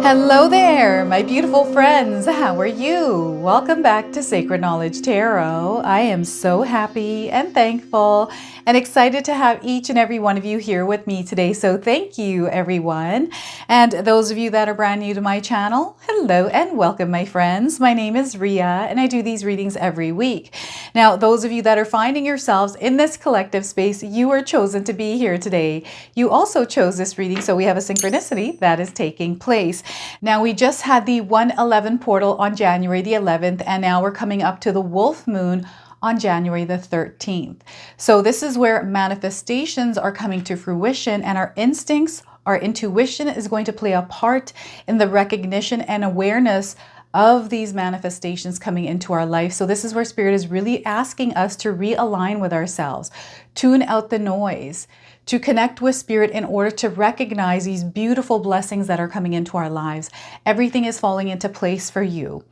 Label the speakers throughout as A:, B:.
A: Hello there, my beautiful friends. How are you? Welcome back to Sacred Knowledge Tarot. I am so happy and thankful and excited to have each and every one of you here with me today. So thank you, everyone. And those of you that are brand new to my channel, hello and welcome, my friends. My name is Ria and I do these readings every week. Now, those of you that are finding yourselves in this collective space, you are chosen to be here today. You also chose this reading, so we have a synchronicity that is taking place. Now, we just had the 111 portal on January the 11th, and now we're coming up to the wolf moon on January the 13th. So this is where manifestations are coming to fruition, and our instincts, our intuition is going to play a part in the recognition and awareness of these manifestations coming into our life. So this is where Spirit is really asking us to realign with ourselves, tune out the noise, to connect with Spirit in order to recognize these beautiful blessings that are coming into our lives. Everything is falling into place for you.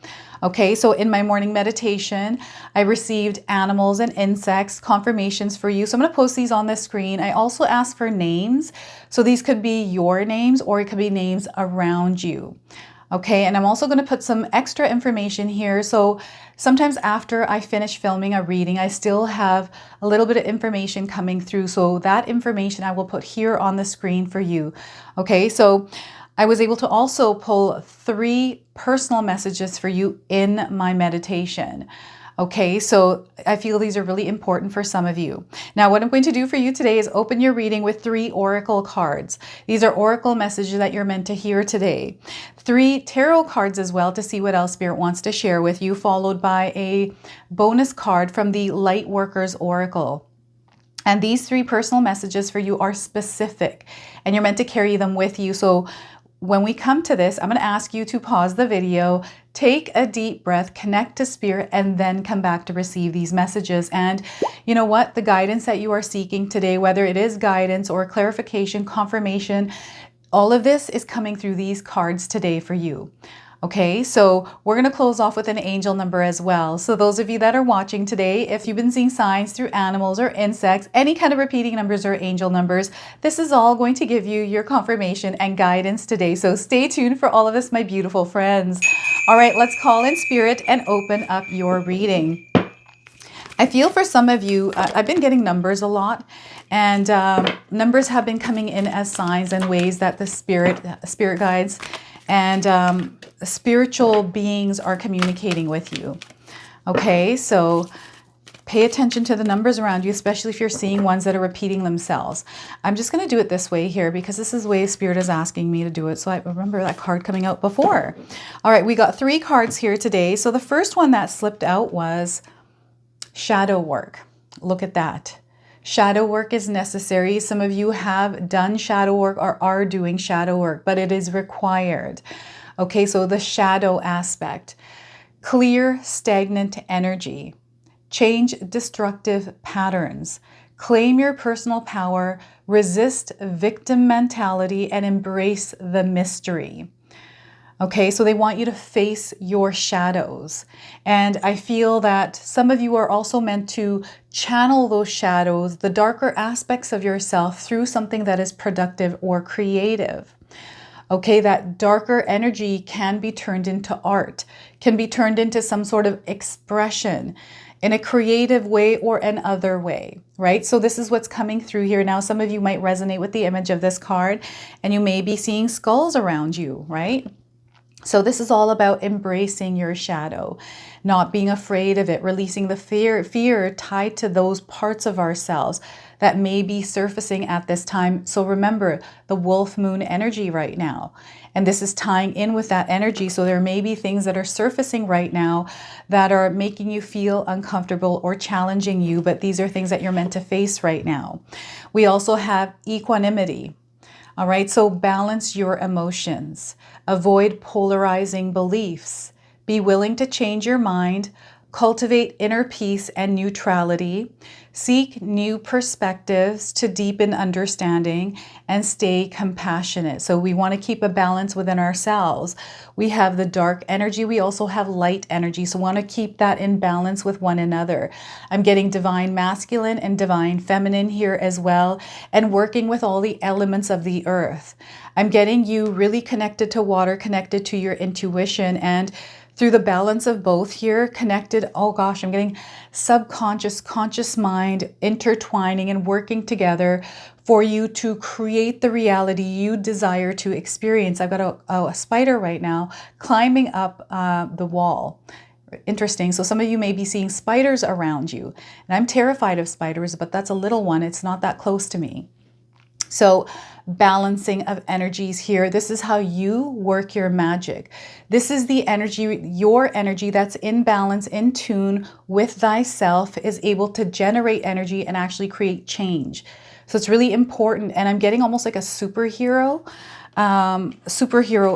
A: Okay, so in my morning meditation, I received animals and insects, confirmations for you. So I'm going to post these on the screen. I also asked for names. So these could be your names or it could be names around you. Okay, and I'm also going to put some extra information here. So sometimes after I finish filming a reading, I still have a little bit of information coming through. So that information I will put here on the screen for you. Okay, so I was able to also pull 3 personal messages for you in my meditation. Okay, so I feel these are really important for some of you. Now, what I'm going to do for you today is open your reading with 3 oracle cards. These are oracle messages that you're meant to hear today. 3 tarot cards as well to see what else Spirit wants to share with you, followed by a bonus card from the Lightworkers Oracle. And these 3 personal messages for you are specific, and you're meant to carry them with you. So when we come to this, I'm going to ask you to pause the video, take a deep breath, connect to Spirit, and then come back to receive these messages. And you know what? The guidance that you are seeking today, whether it is guidance or clarification, confirmation, all of this is coming through these cards today for you. Okay, so we're going to close off with an angel number as well. So those of you that are watching today, if you've been seeing signs through animals or insects, any kind of repeating numbers or angel numbers, this is all going to give you your confirmation and guidance today. So stay tuned for all of this, my beautiful friends. All right, let's call in Spirit and open up your reading. I feel for some of you, I've been getting numbers a lot, and numbers have been coming in as signs and ways that the spirit guides and spiritual beings are communicating with you. Okay, so pay attention to the numbers around you, especially if you're seeing ones that are repeating themselves. I'm just going to do it this way here because this is the way Spirit is asking me to do it. So I remember that card coming out before. All right, we got 3 cards here today. So the first one that slipped out was shadow work. Look at that. Shadow work is necessary. Some of you have done shadow work or are doing shadow work, but it is required. Okay, so the shadow aspect. Clear stagnant energy. Change destructive patterns. Claim your personal power. Resist victim mentality and embrace the mystery. Okay, so they want you to face your shadows. And I feel that some of you are also meant to channel those shadows, the darker aspects of yourself, through something that is productive or creative. Okay, that darker energy can be turned into art, can be turned into some sort of expression in a creative way or an other way, right? So this is what's coming through here. Now, some of you might resonate with the image of this card, and you may be seeing skulls around you, right? So this is all about embracing your shadow, not being afraid of it, releasing the fear tied to those parts of ourselves that may be surfacing at this time. So remember the wolf moon energy right now. And this is tying in with that energy. So there may be things that are surfacing right now that are making you feel uncomfortable or challenging you, but these are things that you're meant to face right now. We also have equanimity. All right, so balance your emotions, avoid polarizing beliefs, be willing to change your mind, cultivate inner peace and neutrality, Seek new perspectives to deepen understanding and stay compassionate. So we want to keep a balance within ourselves. We have the dark energy. We also have light energy. So we want to keep that in balance with one another. I'm getting divine masculine and divine feminine here as well, and working with all the elements of the earth. I'm getting you really connected to water, connected to your intuition, and through the balance of both here, connected, oh gosh, I'm getting subconscious, conscious mind intertwining and working together for you to create the reality you desire to experience. I've got a spider right now climbing up the wall. Interesting. So some of you may be seeing spiders around you. And I'm terrified of spiders, but that's a little one. It's not that close to me. So balancing of energies here. This is how you work your magic. This is the energy, your energy that's in balance, in tune with thyself, is able to generate energy and actually create change. So it's really important. And I'm getting almost like a superhero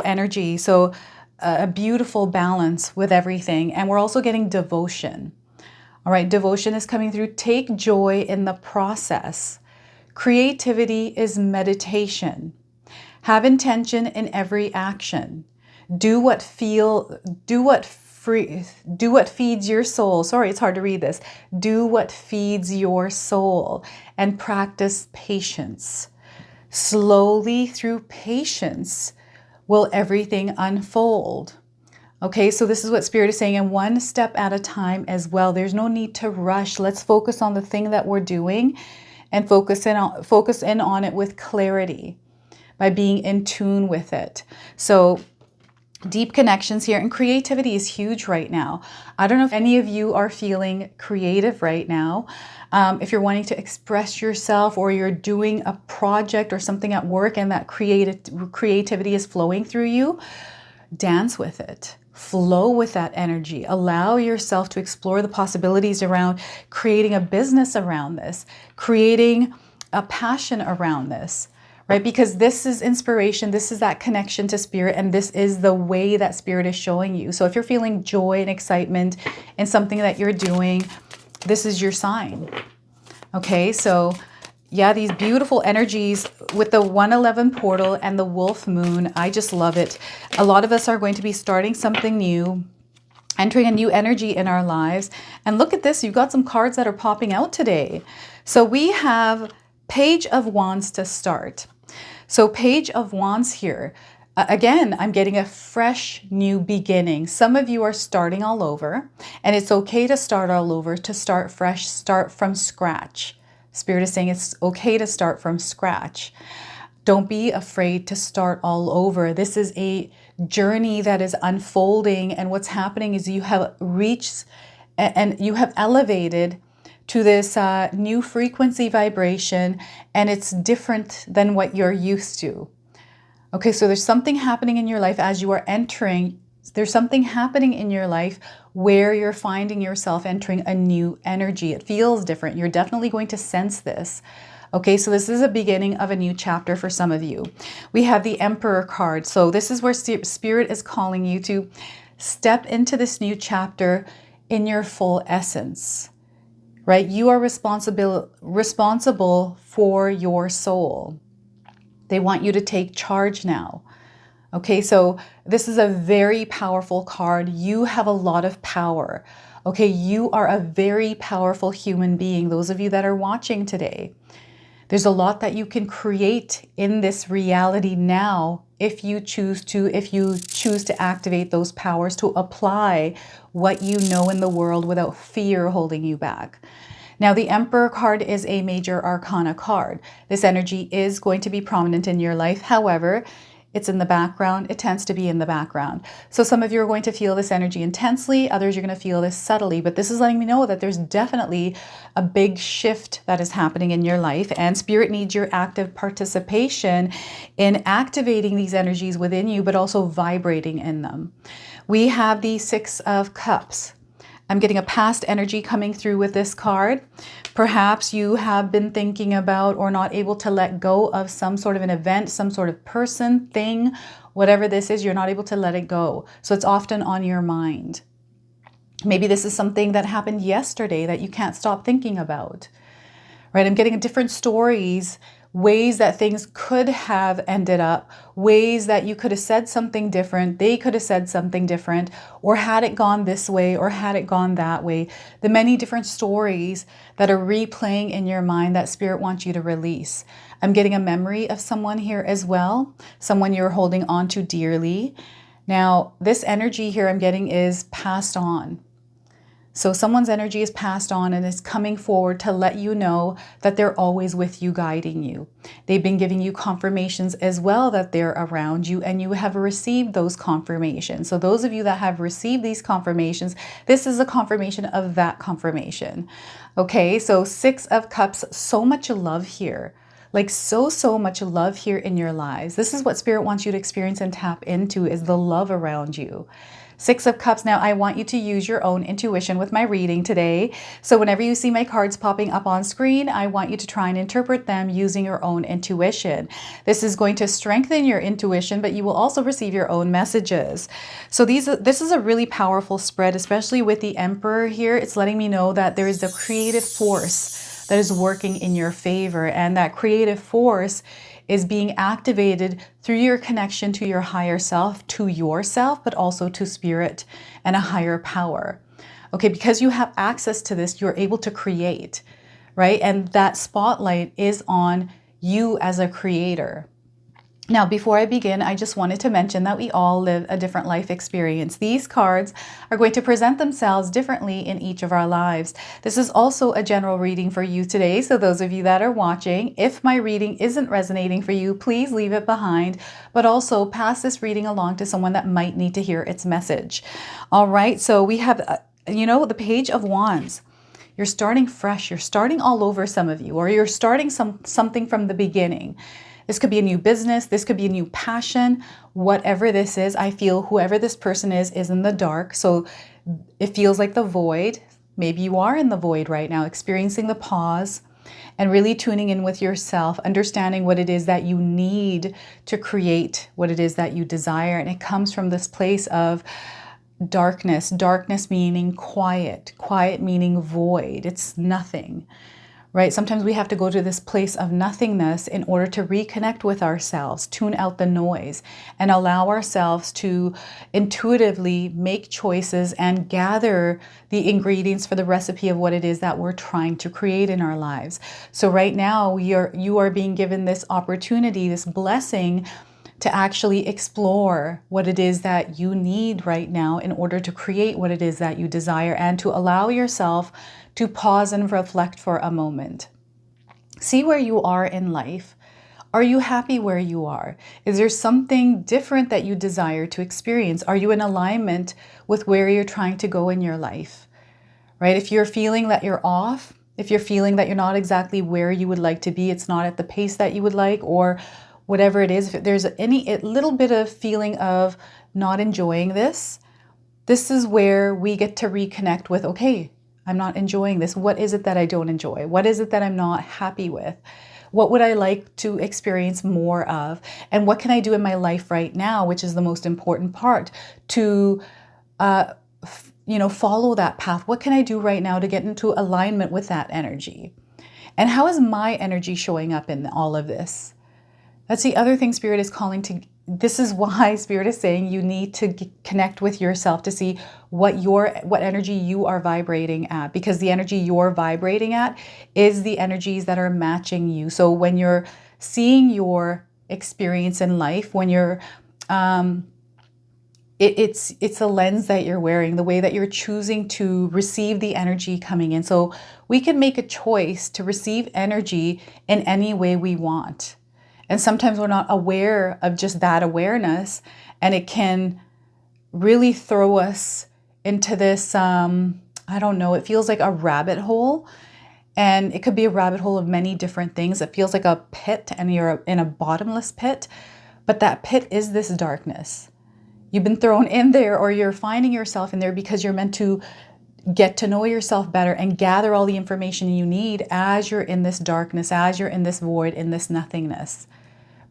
A: energy. So a beautiful balance with everything. And we're also getting devotion. All right, devotion is coming through. Take joy in the process. Creativity is meditation. Have intention in every action. Do what feeds your soul. Sorry, it's hard to read this. Do what feeds your soul and practice patience. Slowly through patience will everything unfold. Okay, so this is what Spirit is saying, and one step at a time as well. There's no need to rush. Let's focus on the thing that we're doing and focus in on it with clarity by being in tune with it. So deep connections here, and creativity is huge right now. I don't know if any of you are feeling creative right now. If you're wanting to express yourself, or you're doing a project or something at work and that creativity is flowing through you, dance with it. Flow with that energy. Allow yourself to explore the possibilities around creating a business around this, creating a passion around this, right? Because this is inspiration. This is that connection to Spirit, and this is the way that Spirit is showing you. So if you're feeling joy and excitement in something that you're doing, this is your sign. Okay, so yeah, these beautiful energies with the 111 portal and the wolf moon. I just love it. A lot of us are going to be starting something new, entering a new energy in our lives. And look at this. You've got some cards that are popping out today. So we have Page of Wands to start. So Page of Wands here. Again, I'm getting a fresh new beginning. Some of you are starting all over, and it's okay to start all over, to start fresh, start from scratch. Spirit is saying it's okay to start from scratch. Don't be afraid to start all over. This is a journey that is unfolding, and what's happening is you have reached and you have elevated to this new frequency vibration, and it's different than what you're used to. Okay, so there's something happening in your life as you are entering. There's something happening in your life where you're finding yourself entering a new energy. It feels different. You're definitely going to sense this. Okay, so this is a beginning of a new chapter for some of you. We have the Emperor card. So this is where Spirit is calling you to step into this new chapter in your full essence, right? You are responsible for your soul. They want you to take charge now. Okay, so this is a very powerful card. You have a lot of power. Okay, you are a very powerful human being. Those of you that are watching today, there's a lot that you can create in this reality now if you choose to activate those powers, to apply what you know in the world without fear holding you back. Now, the Emperor card is a major arcana card. This energy is going to be prominent in your life. However, it's in the background. It tends to be in the background. So some of you are going to feel this energy intensely. Others, you're going to feel this subtly. But this is letting me know that there's definitely a big shift that is happening in your life. And Spirit needs your active participation in activating these energies within you, but also vibrating in them. We have the Six of Cups. I'm getting a past energy coming through with this card. Perhaps you have been thinking about or not able to let go of some sort of an event, some sort of person, thing, whatever this is, you're not able to let it go. So it's often on your mind. Maybe this is something that happened yesterday that you can't stop thinking about. right? I'm getting different stories, ways that things could have ended up, ways that you could have said something different, they could have said something different, or had it gone this way, or had it gone that way. The many different stories that are replaying in your mind that Spirit wants you to release. I'm getting a memory of someone here as well, someone you're holding on to dearly. Now, this energy here I'm getting is passed on. So someone's energy is passed on and is coming forward to let you know that they're always with you, guiding you. They've been giving you confirmations as well that they're around you, and you have received those confirmations. So those of you that have received these confirmations, this is a confirmation of that confirmation. Okay, so 6 of Cups, so much love here. Like so much love here in your lives. This is what Spirit wants you to experience and tap into, is the love around you. 6 of Cups. Now, I want you to use your own intuition with my reading today. So whenever you see my cards popping up on screen, I want you to try and interpret them using your own intuition. This is going to strengthen your intuition, but you will also receive your own messages. So this is a really powerful spread, especially with the Emperor here. It's letting me know that there is a creative force that is working in your favor, and that creative force is being activated through your connection to your higher self, to yourself, but also to Spirit and a higher power. Okay, because you have access to this, you're able to create, right? And that spotlight is on you as a creator. Now, before I begin, I just wanted to mention that we all live a different life experience. These cards are going to present themselves differently in each of our lives. This is also a general reading for you today. So those of you that are watching, if my reading isn't resonating for you, please leave it behind, but also pass this reading along to someone that might need to hear its message. All right, so we have, the Page of Wands. You're starting fresh. You're starting all over, some of you, or you're starting something from the beginning. This could be a new business. This could be a new passion. Whatever this is, I feel whoever this person is in the dark. So it feels like the void. Maybe you are in the void right now, experiencing the pause and really tuning in with yourself, understanding what it is that you need to create, what it is that you desire. And it comes from this place of darkness, darkness meaning quiet, quiet meaning void. It's nothing. Right? Sometimes we have to go to this place of nothingness in order to reconnect with ourselves, tune out the noise, and allow ourselves to intuitively make choices and gather the ingredients for the recipe of what it is that we're trying to create in our lives. So right now, you are being given this opportunity, this blessing, to actually explore what it is that you need right now in order to create what it is that you desire, and to allow yourself to pause and reflect for a moment. See where you are in life. Are you happy where you are? Is there something different that you desire to experience? Are you in alignment with where you're trying to go in your life? Right? If you're feeling that you're off, if you're feeling that you're not exactly where you would like to be, it's not at the pace that you would like, or whatever it is, if there's a little bit of feeling of not enjoying this, this is where we get to reconnect with, okay, I'm not enjoying this. What is it that I don't enjoy? What is it that I'm not happy with? What would I like to experience more of? And what can I do in my life right now, which is the most important part, to follow that path? What can I do right now to get into alignment with that energy? And how is my energy showing up in all of this? That's the other thing Spirit is calling to. This is why Spirit is saying you need to connect with yourself to see what energy you are vibrating at, because the energy you're vibrating at is the energies that are matching you. So when you're seeing your experience in life, when you're it's a lens that you're wearing, the way that you're choosing to receive the energy coming in. So we can make a choice to receive energy in any way we want. And sometimes we're not aware of just that awareness, and it can really throw us into this, it feels like a rabbit hole. And it could be a rabbit hole of many different things. It feels like a pit, and you're in a bottomless pit, but that pit is this darkness. You've been thrown in there, or you're finding yourself in there because you're meant to get to know yourself better and gather all the information you need as you're in this darkness, as you're in this void, in this nothingness,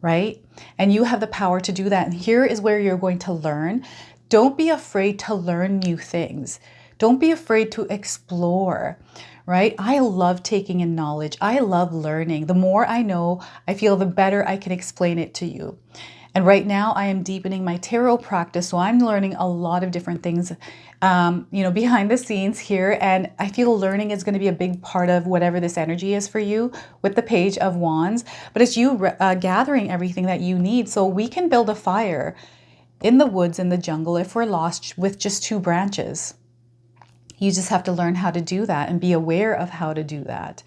A: right? And you have the power to do that. And here is where you're going to learn. Don't be afraid to learn new things, Don't be afraid to explore, right? I love taking in knowledge. I love learning. The more I know, I feel the better I can explain it to you. And right now I am deepening my tarot practice. So I'm learning a lot of different things, behind the scenes here. And I feel learning is going to be a big part of whatever this energy is for you with the Page of Wands. But it's you gathering everything that you need so we can build a fire in the woods, in the jungle, if we're lost with just 2 branches. You just have to learn how to do that and be aware of how to do that.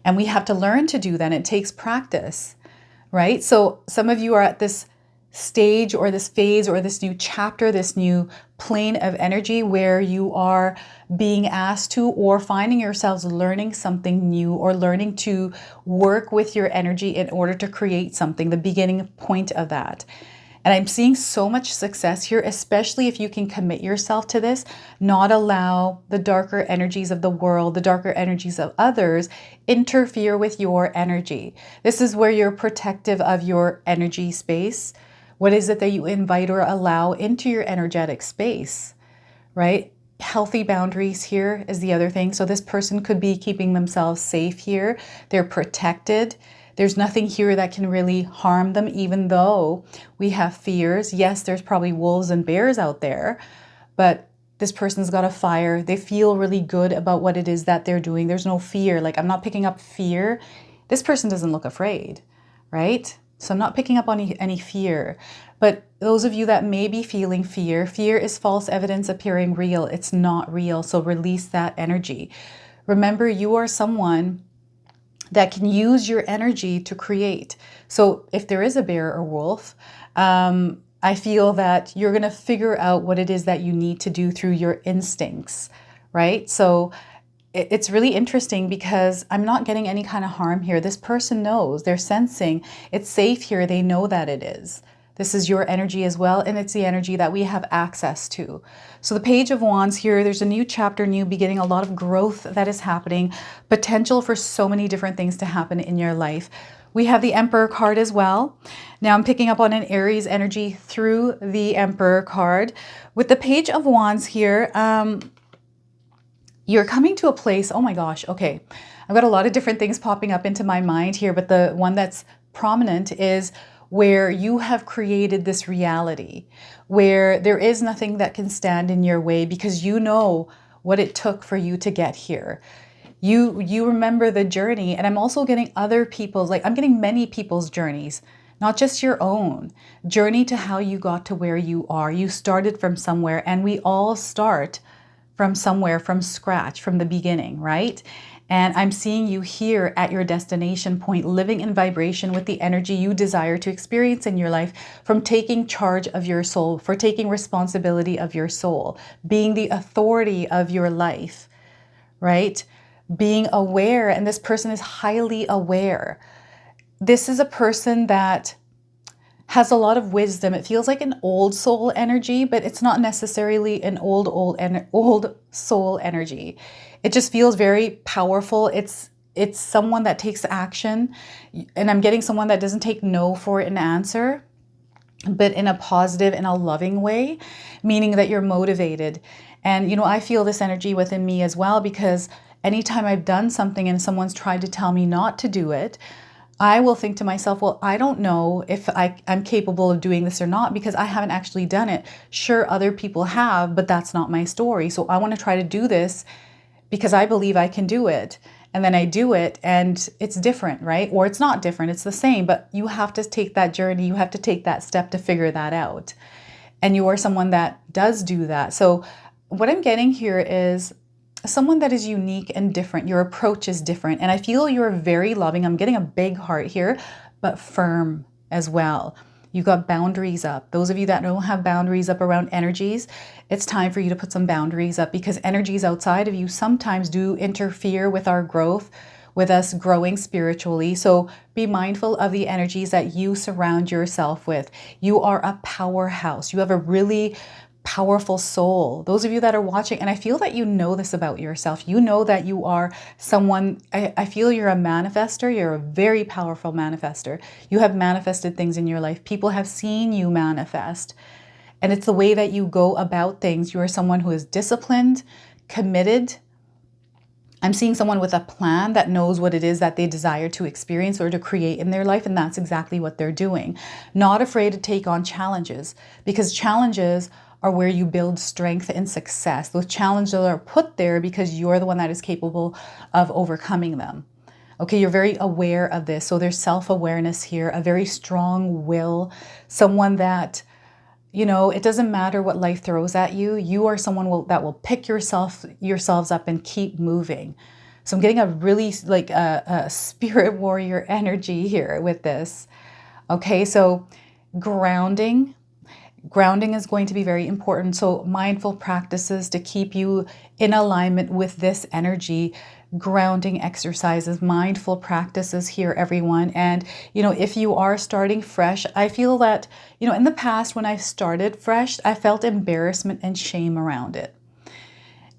A: And we have to learn to do that. And it takes practice, right? So some of you are at this stage or this phase or this new chapter, this new plane of energy where you are being asked to or finding yourselves learning something new or learning to work with your energy in order to create something, the beginning point of that. And I'm seeing so much success here, especially if you can commit yourself to this, not allow the darker energies of the world, the darker energies of others interfere with your energy. This is where you're protective of your energy space. What is it that you invite or allow into your energetic space, right? Healthy boundaries here is the other thing. So this person could be keeping themselves safe here. They're protected. There's nothing here that can really harm them, even though we have fears. Yes, there's probably wolves and bears out there, but this person's got a fire. They feel really good about what it is that they're doing. There's no fear. Like, I'm not picking up fear. This person doesn't look afraid, right? So I'm not picking up on any fear. But those of you that may be feeling fear, fear is false evidence appearing real. It's not real. So release that energy. Remember, you are someone that can use your energy to create. So if there is a bear or wolf, I feel that you're going to figure out what it is that you need to do through your instincts, right? So it's really interesting because I'm not getting any kind of harm here. This person knows, they're sensing it's safe here. They know that it is. This is your energy as well, and it's the energy that we have access to. So the Page of Wands here, there's a new chapter, new beginning, a lot of growth that is happening, potential for so many different things to happen in your life. We have the Emperor card as well. Now I'm picking up on an Aries energy through the Emperor card. With the Page of Wands here, you're coming to a place, oh my gosh, okay. I've got a lot of different things popping up into my mind here, but the one that's prominent is where you have created this reality, where there is nothing that can stand in your way because you know what it took for you to get here. You remember the journey, and I'm also getting other people's, like I'm getting many people's journeys, not just your own journey to how you got to where you are. You started from somewhere, and we all start from somewhere, from scratch, from the beginning, right? And I'm seeing you here at your destination point, living in vibration with the energy you desire to experience in your life, from taking charge of your soul, for taking responsibility of your soul, being the authority of your life, right? Being aware, and this person is highly aware. This is a person that has a lot of wisdom. It feels like an old soul energy, but it's not necessarily an old soul energy. It just feels very powerful. It's someone that takes action, and I'm getting someone that doesn't take no for an answer, but in a positive and a loving way, meaning that you're motivated. And I feel this energy within me as well, because anytime I've done something and someone's tried to tell me not to do it, I will think to myself, well, I don't know if I'm capable of doing this or not because I haven't actually done it. Sure, other people have, but that's not my story. So I want to try to do this because I believe I can do it. And then I do it and it's different, right? Or it's not different, it's the same, but you have to take that journey. You have to take that step to figure that out. And you are someone that does do that. So what I'm getting here is someone that is unique and different. Your approach is different. And I feel you're very loving. I'm getting a big heart here, but firm as well. You got boundaries up. Those of you that don't have boundaries up around energies, it's time for you to put some boundaries up, because energies outside of you sometimes do interfere with our growth, with us growing spiritually. So be mindful of the energies that you surround yourself with. You are a powerhouse. You have a really powerful soul. Those of you that are watching, and I feel that you know this about yourself. You know that you are someone, I feel you're a manifester. You're a very powerful manifester. You have manifested things in your life. People have seen you manifest. And it's the way that you go about things. You are someone who is disciplined, committed. I'm seeing someone with a plan that knows what it is that they desire to experience or to create in their life, and that's exactly what they're doing. Not afraid to take on challenges, because challenges are where you build strength and success. Those challenges are put there because you're the one that is capable of overcoming them. Okay, you're very aware of this. So there's self-awareness here, a very strong will, someone that, you know, it doesn't matter what life throws at you. You are someone that will pick yourselves up and keep moving. So I'm getting a really like a spirit warrior energy here with this. Okay, so grounding is going to be very important. So mindful practices to keep you in alignment with this energy. Grounding exercises, mindful practices here, everyone. And, you know, if you are starting fresh, I feel that, you know, in the past when I started fresh, I felt embarrassment and shame around it.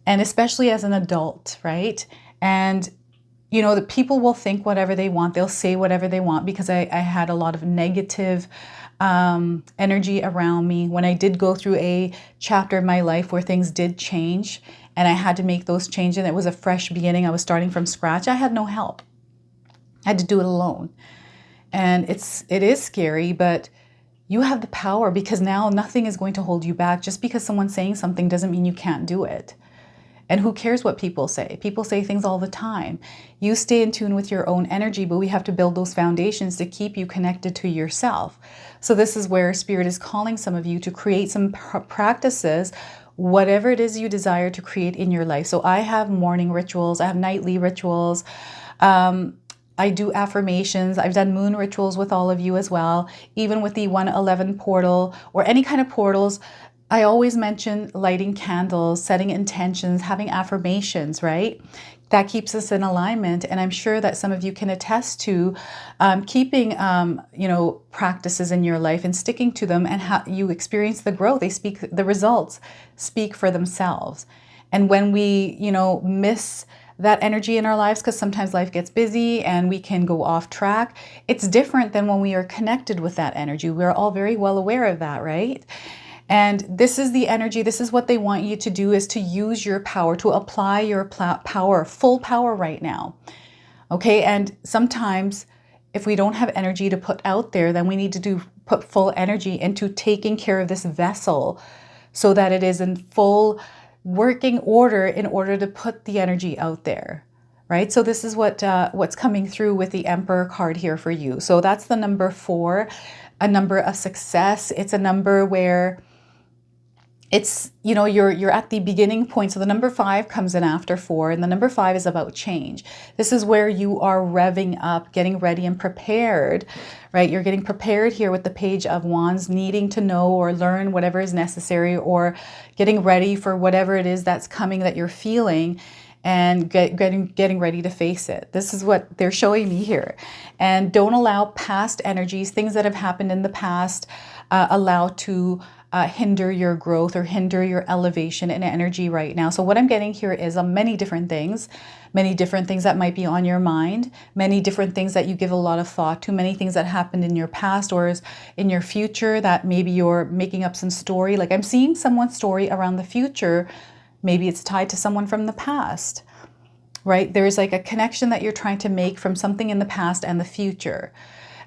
A: And especially as an adult, right? And, you know, the people will think whatever they want. They'll say whatever they want because I had a lot of negative energy around me. When I did go through a chapter in my life where things did change, and I had to make those changes, and it was a fresh beginning. I was starting from scratch. I had no help. I had to do it alone. And it is scary, but you have the power, because now nothing is going to hold you back. Just because someone's saying something doesn't mean you can't do it. And who cares what people say? People say things all the time. You stay in tune with your own energy, but we have to build those foundations to keep you connected to yourself. So this is where Spirit is calling some of you to create some practices, whatever it is you desire to create in your life. So I have morning rituals, I have nightly rituals, I do affirmations, I've done moon rituals with all of you as well, even with the 111 portal or any kind of portals. I always mention lighting candles, setting intentions, having affirmations, right? That keeps us in alignment. And I'm sure that some of you can attest to keeping, you know, practices in your life and sticking to them, and how you experience the growth. The results speak for themselves. And when we, you know, miss that energy in our lives, because sometimes life gets busy and we can go off track, it's different than when we are connected with that energy. We're all very well aware of that, right? And this is the energy, this is what they want you to do, is to use your power, to apply your power, full power right now. Okay, and sometimes if we don't have energy to put out there, then we need to put full energy into taking care of this vessel so that it is in full working order in order to put the energy out there. Right? So this is what's coming through with the Emperor card here for you. So that's the number 4, a number of success. It's a number where it's, you know, you're at the beginning point. So the number 5 comes in after 4, and the number 5 is about change. This is where you are revving up, getting ready and prepared, right? You're getting prepared here with the Page of Wands, needing to know or learn whatever is necessary, or getting ready for whatever it is that's coming that you're feeling, and getting ready to face it. This is what they're showing me here. And don't allow past energies, things that have happened in the past, allow to hinder your growth or hinder your elevation in energy right now. So what I'm getting here is many different things that might be on your mind, many different things that you give a lot of thought to, many things that happened in your past or is in your future that maybe you're making up some story. Like I'm seeing someone's story around the future. Maybe it's tied to someone from the past, right? There's like a connection that you're trying to make from something in the past and the future.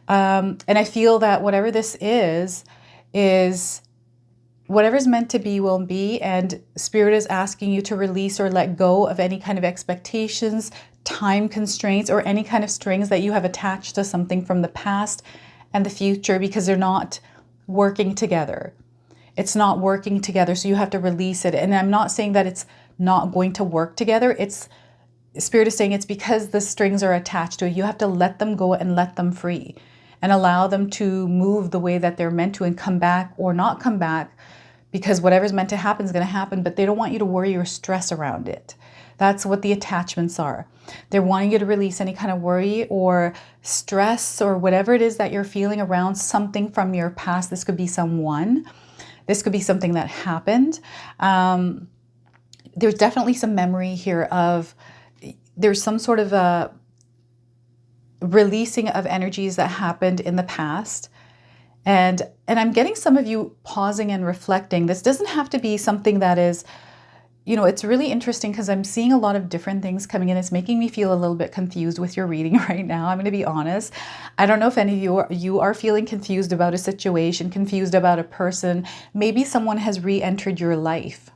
A: And I feel that whatever this is whatever's meant to be will be, and Spirit is asking you to release or let go of any kind of expectations, time constraints, or any kind of strings that you have attached to something from the past and the future, because they're not working together. It's not working together, so you have to release it. And I'm not saying that it's not going to work together. Spirit is saying it's because the strings are attached to it. You have to let them go and let them free and allow them to move the way that they're meant to and come back or not come back, because whatever's meant to happen is going to happen, but they don't want you to worry or stress around it. That's what the attachments are. They're wanting you to release any kind of worry or stress or whatever it is that you're feeling around something from your past. This could be someone. This could be something that happened. There's definitely some memory here of, there's some sort of a releasing of energies that happened in the past. And I'm getting some of you pausing and reflecting. This doesn't have to be something that is, you know, it's really interesting because I'm seeing a lot of different things coming in. It's making me feel a little bit confused with your reading right now. I'm going to be honest. I don't know if any of you are feeling confused about a situation, confused about a person. Maybe someone has re-entered your life.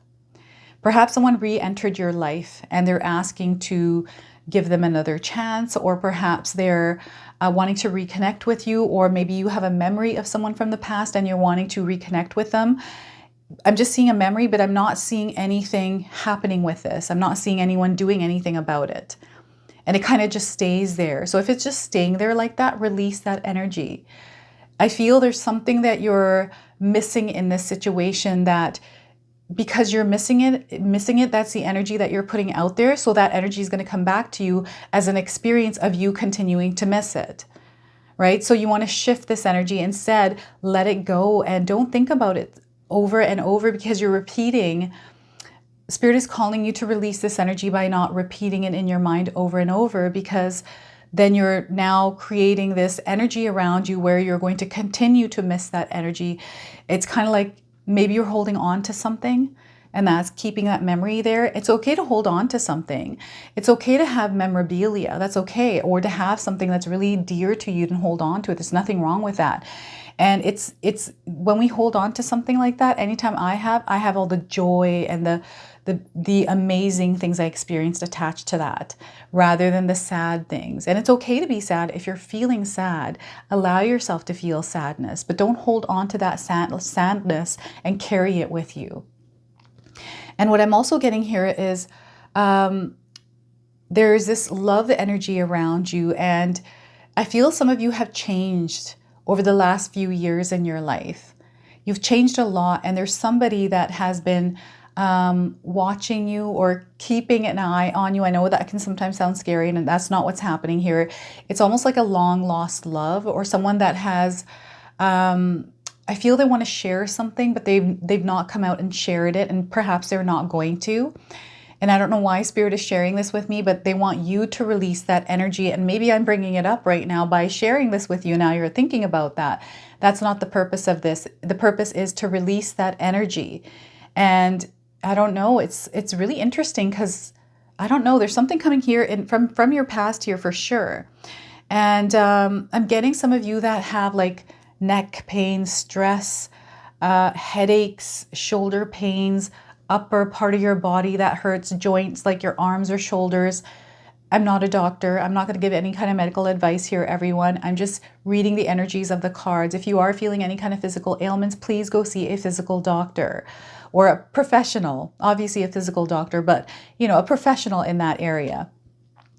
A: Perhaps someone re-entered your life and they're asking to give them another chance, or perhaps they're wanting to reconnect with you, or maybe you have a memory of someone from the past and you're wanting to reconnect with them. I'm just seeing a memory, but I'm not seeing anything happening with this. I'm not seeing anyone doing anything about it. And it kind of just stays there. So if it's just staying there like that, release that energy. I feel there's something that you're missing in this situation, that because you're missing it, that's the energy that you're putting out there. So that energy is going to come back to you as an experience of you continuing to miss it. Right? So you want to shift this energy. Instead, let it go and don't think about it over and over, because you're repeating. Spirit is calling you to release this energy by not repeating it in your mind over and over, because then you're now creating this energy around you where you're going to continue to miss that energy. It's kind of like maybe you're holding on to something and that's keeping that memory there. It's okay to hold on to something. It's okay to have memorabilia. That's okay. Or to have something that's really dear to you and hold on to it. There's nothing wrong with that. And it's when we hold on to something like that, anytime I have all the joy and the amazing things I experienced attached to that, rather than the sad things. And it's okay to be sad. If you're feeling sad, allow yourself to feel sadness, but don't hold on to that sadness and carry it with you. And what I'm also getting here is there's this love energy around you. And I feel some of you have changed over the last few years in your life. You've changed a lot, and there's somebody that has been watching you or keeping an eye on you. I know that can sometimes sound scary, and that's not what's happening here. It's almost like a long lost love, or someone that has, I feel they want to share something, but they've not come out and shared it, and perhaps they're not going to. And I don't know why Spirit is sharing this with me, but they want you to release that energy. And maybe I'm bringing it up right now by sharing this with you. Now you're thinking about that. That's not the purpose of this. The purpose is to release that energy. And I don't know, it's really interesting because I don't know, there's something coming here from your past here for sure. And I'm getting some of you that have like neck pain, stress, headaches, shoulder pains, upper part of your body that hurts, joints like your arms or shoulders. I'm not a doctor. I'm not going to give any kind of medical advice here, everyone. I'm just reading the energies of the cards. If you are feeling any kind of physical ailments, please go see a physical doctor or a professional, obviously a physical doctor, but you know, a professional in that area.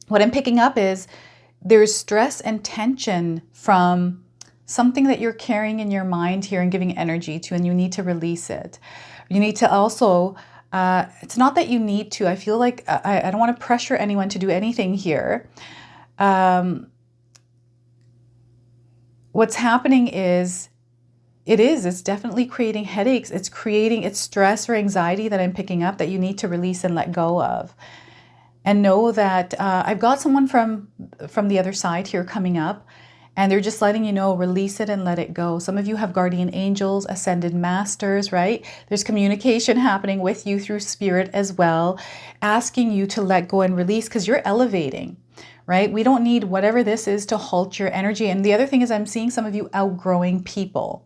A: What I'm picking up is there's stress and tension from something that you're carrying in your mind here and giving energy to, and you need to release it. You need to also, it's not that you need to, I feel like I don't want to pressure anyone to do anything here. What's happening is, it's definitely creating headaches. It's stress or anxiety that I'm picking up that you need to release and let go of. And know that I've got someone from the other side here coming up, and they're just letting you know, release it and let it go. Some of you have guardian angels, ascended masters, right? There's communication happening with you through spirit as well, asking you to let go and release because you're elevating, right? We don't need whatever this is to halt your energy. And the other thing is I'm seeing some of you outgrowing people.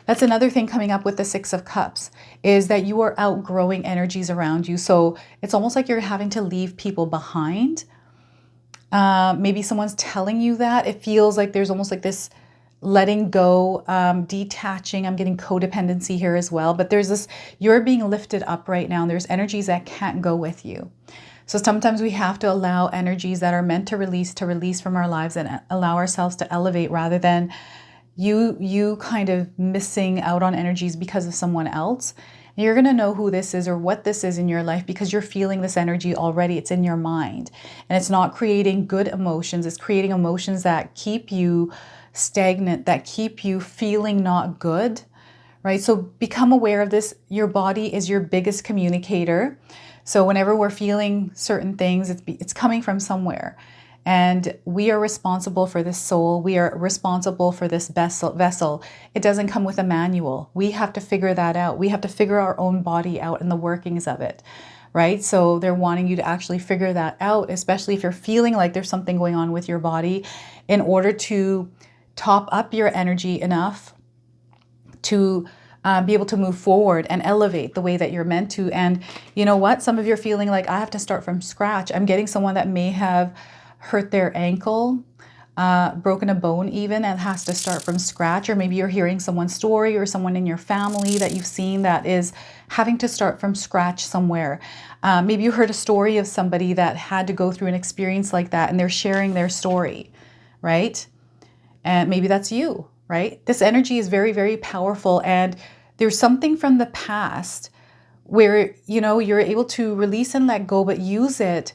A: That's another thing coming up with the Six of Cups, is that you are outgrowing energies around you. So it's almost like you're having to leave people behind. Maybe someone's telling you that. It feels like there's almost like this letting go, detaching. I'm getting codependency here as well. But there's this, you're being lifted up right now. And there's energies that can't go with you. So sometimes we have to allow energies that are meant to release from our lives and allow ourselves to elevate, rather than you kind of missing out on energies because of someone else. You're going to know who this is or what this is in your life because you're feeling this energy already. It's in your mind, and it's not creating good emotions. It's creating emotions that keep you stagnant, that keep you feeling not good, right? So become aware of this. Your body is your biggest communicator. So whenever we're feeling certain things, it's coming from somewhere. And we are responsible for this soul. We are responsible for this vessel. It doesn't come with a manual. We have to figure that out. We have to figure our own body out and the workings of it, right? So they're wanting you to actually figure that out, especially if you're feeling like there's something going on with your body, in order to top up your energy enough to be able to move forward and elevate the way that you're meant to. And you know what? Some of you are feeling like, I have to start from scratch. I'm getting someone that may have hurt their ankle, broken a bone even, and has to start from scratch. Or maybe you're hearing someone's story, or someone in your family that you've seen that is having to start from scratch somewhere. Maybe you heard a story of somebody that had to go through an experience like that, and they're sharing their story, right? And maybe that's you, right? This energy is very, very powerful. And there's something from the past where, you know, you're able to release and let go, but use it.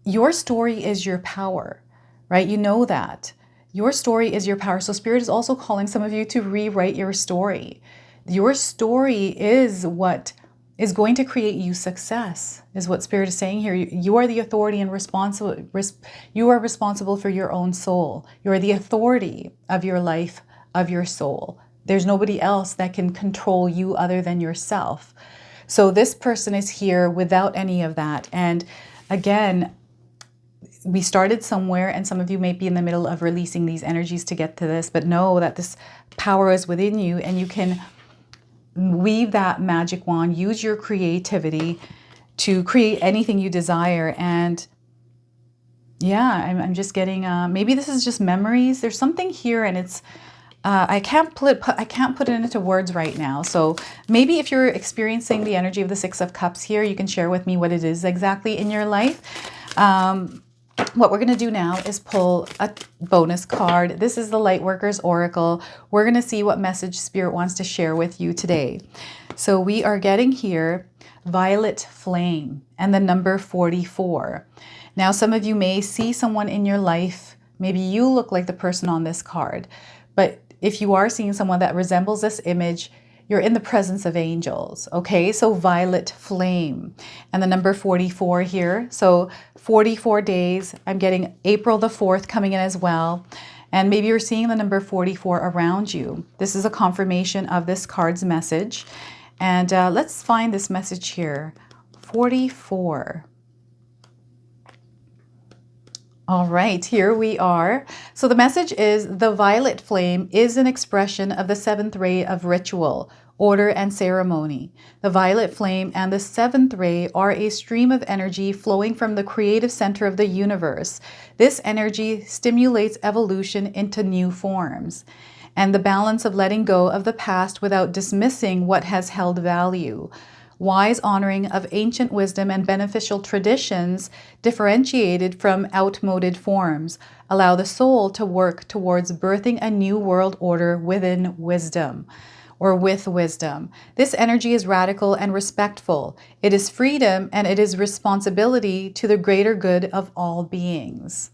A: Your story is your power, right? You know that. Your story is your power. So Spirit is also calling some of you to rewrite your story. Your story is what is going to create you success, is what Spirit is saying here. You are the authority and responsible. You are responsible for your own soul. You are the authority of your life, of your soul. There's nobody else that can control you other than yourself. So this person is here without any of that. And again, we started somewhere, and some of you may be in the middle of releasing these energies to get to this, but know that this power is within you, and you can weave that magic wand, use your creativity to create anything you desire. And yeah, I'm just getting, maybe this is just memories. There's something here, and it's, I can't put it into words right now. So maybe if you're experiencing the energy of the Six of Cups here, you can share with me what it is exactly in your life. What we're going to do now is pull a bonus card. This is the Lightworkers Oracle. We're going to see what message Spirit wants to share with you today. So we are getting here Violet Flame and the number 44. Now, some of you may see someone in your life. Maybe you look like the person on this card. But if you are seeing someone that resembles this image, you're in the presence of angels, okay? So Violet Flame and the number 44 here. So 44 days. I'm getting April the 4th coming in as well. And maybe you're seeing the number 44 around you. This is a confirmation of this card's message. And let's find this message here. 44. All right, here we are. So the message is the violet flame is an expression of the seventh ray of ritual, order, and ceremony. The violet flame and the seventh ray are a stream of energy flowing from the creative center of the universe. This energy stimulates evolution into new forms and the balance of letting go of the past without dismissing what has held value. Wise honoring of ancient wisdom and beneficial traditions differentiated from outmoded forms allow the soul to work towards birthing a new world order within wisdom, or with wisdom. This energy is radical and respectful. It is freedom, and it is responsibility to the greater good of all beings.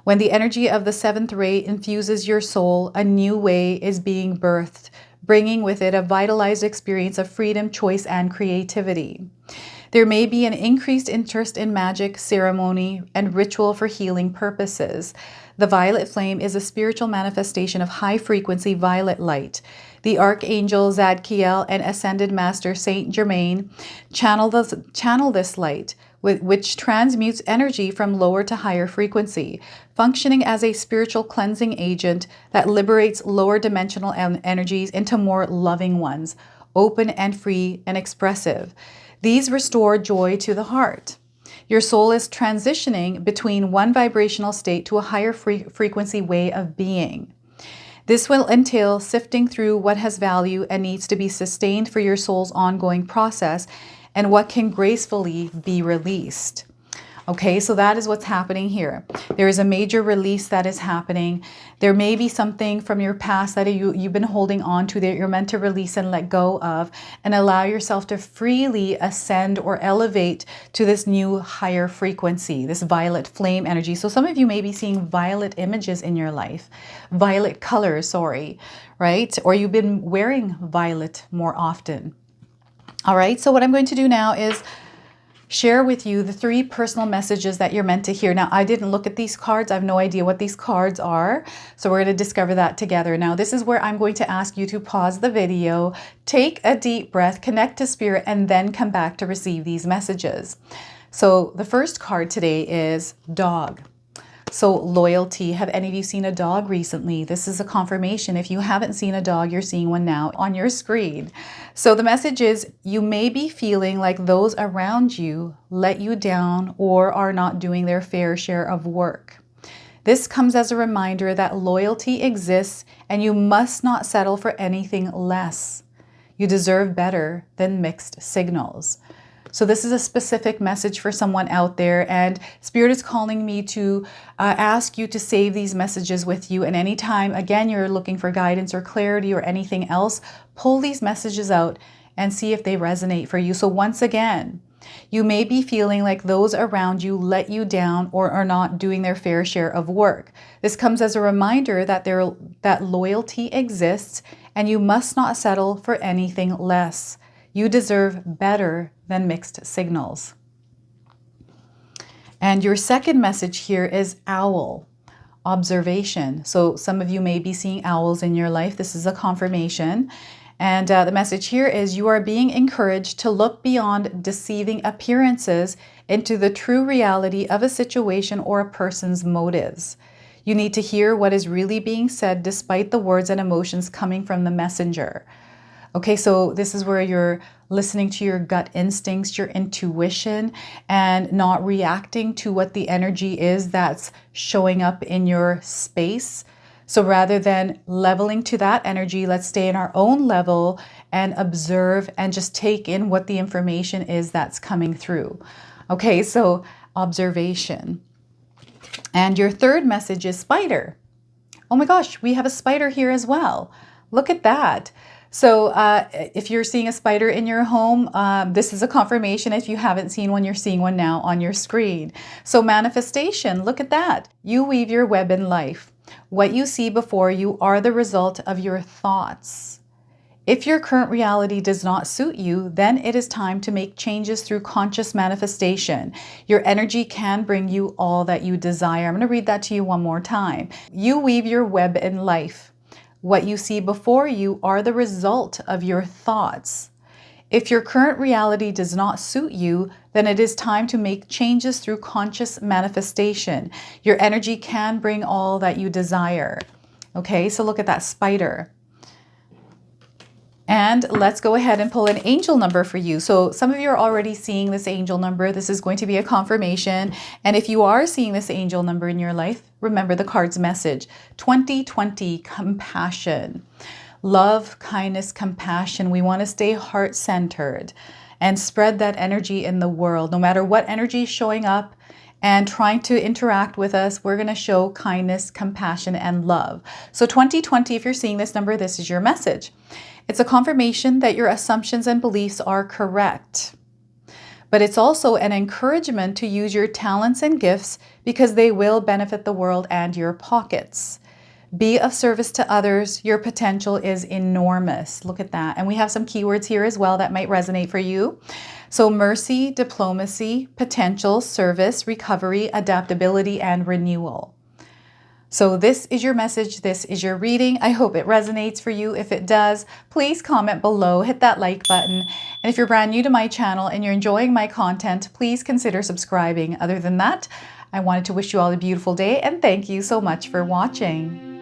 A: When the energy of the seventh ray infuses your soul, a new way is being birthed, bringing with it a vitalized experience of freedom, choice, and creativity. There may be an increased interest in magic, ceremony, and ritual for healing purposes. The violet flame is a spiritual manifestation of high-frequency violet light. The Archangel Zadkiel and Ascended Master Saint Germain channel this light, which transmutes energy from lower to higher frequency, functioning as a spiritual cleansing agent that liberates lower dimensional energies into more loving ones, open and free and expressive. These restore joy to the heart. Your soul is transitioning between one vibrational state to a higher frequency way of being. This will entail sifting through what has value and needs to be sustained for your soul's ongoing process, and what can gracefully be released. Okay, so that is what's happening here. There is a major release that is happening. There may be something from your past that you've been holding on to that you're meant to release and let go of, and allow yourself to freely ascend or elevate to this new higher frequency, this violet flame energy. So some of you may be seeing violet images in your life, violet colors, right? Or you've been wearing violet more often. All right, so what I'm going to do now is share with you the 3 personal messages that you're meant to hear. Now, I didn't look at these cards. I have no idea what these cards are. So we're going to discover that together. Now, this is where I'm going to ask you to pause the video, take a deep breath, connect to spirit, and then come back to receive these messages. So the first card today is dog. So loyalty. Have any of you seen a dog recently? This is a confirmation. If you haven't seen a dog, you're seeing one now on your screen. So the message is, you may be feeling like those around you let you down or are not doing their fair share of work. This comes as a reminder that loyalty exists and you must not settle for anything less. You deserve better than mixed signals. So this is a specific message for someone out there, and Spirit is calling me to ask you to save these messages with you. And anytime, again, you're looking for guidance or clarity or anything else, pull these messages out and see if they resonate for you. So once again, you may be feeling like those around you let you down or are not doing their fair share of work. This comes as a reminder that that loyalty exists and you must not settle for anything less. You deserve better than mixed signals. And your second message here is owl, observation. So some of you may be seeing owls in your life. This is a confirmation. And the message here is, you are being encouraged to look beyond deceiving appearances into the true reality of a situation or a person's motives. You need to hear what is really being said despite the words and emotions coming from the messenger. Okay, so this is where you're listening to your gut instincts, your intuition, and not reacting to what the energy is that's showing up in your space. So rather than leveling to that energy, let's stay in our own level and observe and just take in what the information is that's coming through. Okay, so observation. And your third message is spider. Oh my gosh, we have a spider here as well. Look at that. So if you're seeing a spider in your home, this is a confirmation. If you haven't seen one, you're seeing one now on your screen. So manifestation, look at that. You weave your web in life. What you see before you are the result of your thoughts. If your current reality does not suit you, then it is time to make changes through conscious manifestation. Your energy can bring you all that you desire. I'm going to read that to you one more time. You weave your web in life. What you see before you are the result of your thoughts. If your current reality does not suit you, then it is time to make changes through conscious manifestation. Your energy can bring all that you desire. Okay, so look at that spider. And let's go ahead and pull an angel number for you. So some of you are already seeing this angel number. This is going to be a confirmation. And if you are seeing this angel number in your life, remember the card's message. 2020, compassion. Love, kindness, compassion. We want to stay heart-centered and spread that energy in the world. No matter what energy is showing up and trying to interact with us, we're going to show kindness, compassion, and love. So 2020, if you're seeing this number, this is your message. It's a confirmation that your assumptions and beliefs are correct. But it's also an encouragement to use your talents and gifts because they will benefit the world and your pockets. Be of service to others. Your potential is enormous. Look at that. And we have some keywords here as well that might resonate for you. So mercy, diplomacy, potential, service, recovery, adaptability, and renewal. So this is your message. This is your reading. I hope it resonates for you. If it does, please comment below, hit that like button. And if you're brand new to my channel and you're enjoying my content, please consider subscribing. Other than that, I wanted to wish you all a beautiful day and thank you so much for watching.